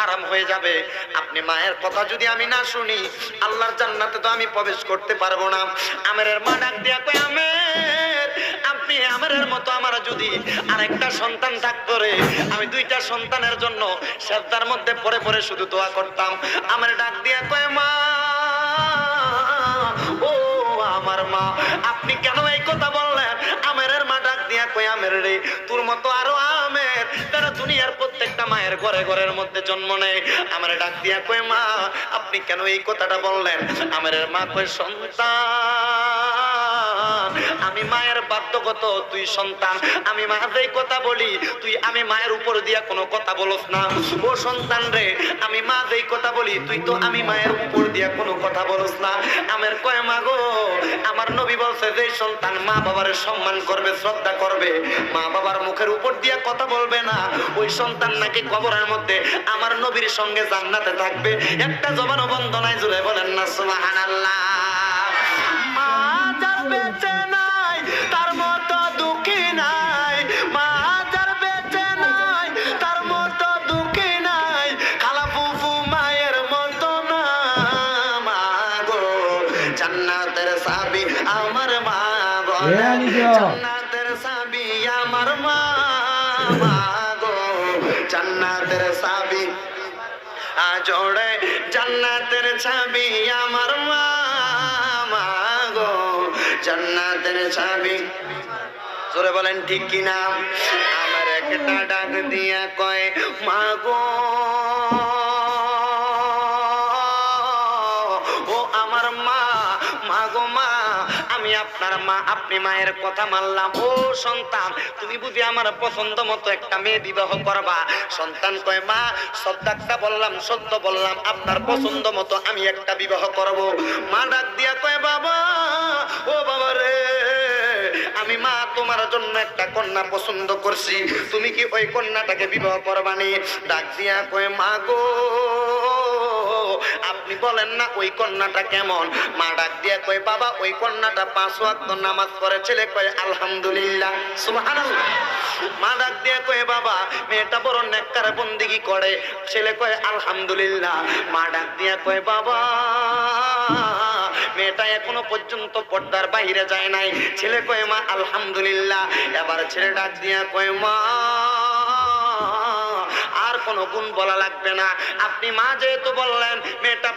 হারাম হয়ে যাবে। আপনি মায়ের কথা যদি আমি না শুনি, আল্লাহর জান্নাতে তো আমি প্রবেশ করতে পারবো না। আমেরের মা ডাক দিয়া কয়, আমের, আপনি আমেরের মতো আমার যদি আরেকটা সন্তান থাকতো রে, আমি দুইটা সন্তানের জন্য সেজদার মধ্যে পড়ে পড়ে শুধু দোয়া করতাম। আমার ডাক দিয়া কয়, মা, ও আমার মা, আপনি কেন এই কথা বললেন? আমেরের মা ডাক দিয়া কয়, আমের রে, তোর মতো আরো আমের তারা দুনিয়ার প্রত্যেকটা মায়ের ঘরে ঘরের মধ্যে জন্ম নেয়। আমার ডাক দিয়া কয়, মা, আপনি কেন এই কথাটা বললেন? আমেরের মা কয়, সন্তান, আমি মায়ের বাধ্যগত, তুই সন্তান, আমি মা যেই কথা বলি তুই আমি মায়ের উপর দিয়া কোনো কথা বলস না। ও সন্তান রে, আমি মা যেই কথা বলি তুই তো আমি মায়ের উপর দিয়া কোনো কথা বলস না। আমের কয়, মা গো, আমার নবী বলছে যে সন্তান মা বাবার সম্মান করবে, শ্রদ্ধা করবে, মা বাবার মুখের উপর দিয়া কথা বলবে না, ওই সন্তান নাকি কবরের মধ্যে আমার নবীর সঙ্গে জান্নাতে থাকবে। একটা জবানও বন্ধ নাই, জুড়ে বলেন না সুবহানাল্লাহ। মা যার বেঁচে নাই তার মতো দুঃখী নাই, মা যার বেঁচে নাই তার মতো দুঃখী নাই, খালা ফুফু মায়ের মতো না। মা গো, জান্নাতের চাবি আমার মা বলে, জান্নাতের চাবি আমার মা। মা গো, জান্নাতের চাবি আজোড়ে, জান্নাতের চাবি আমার মা। মা গো, জান্নাতের চাবি। জোরে বলেন ঠিক কিনা? আমার একটা ডাক দিয়া কয়, মা গো, ও আমার মা, মা গো মা, আমি আপনার মা, আপনি মায়ের কথা মানলাম। ও সন্তান, তুমি বুঝি আমার পছন্দ মতো একটা মেয়ে বিবাহ করবা? সন্তান কয়, মা, সত্যাটা বললাম, সত্য বললাম, আপনার পছন্দ মতো আমি একটা বিবাহ করব। মা ডাক দিয়া কয়, বাবা, ও বাবা রে, আমি মা তোমার জন্য একটা কন্যা পছন্দ করছি, তুমি কি ওই কন্যাটাকে বিবাহ করবানি? ডাক দিয়া কয়, মা গো, আপনি বলেন না ওই কন্যাটা কেমন? মা ডাক দিয়া কয়, বাবা, ওই কন্যাটা 5 ওয়াক্ত নামাজ পড়ে। ছেলে কয়, আলহামদুলিল্লাহ, সুবহানাল্লাহ। মা ডাক দিয়া কয়, বাবা, মেয়েটা বড় নেককার বন্দেগী করে। ছেলে কয়, আলহামদুলিল্লাহ। মা ডাক দিয়া কয়, বাবা, মেয়েটা এখনো পর্যন্ত পর্দার বাইরে যায় নাই। ছেলে কয়, মা, আলহামদুলিল্লাহ। এবার ছেলে ডাক দিয়া কয়, মা, আর কোনো গুণ বলা লাগবে না, আপনি মা যেহেতু বললেন মেয়েটা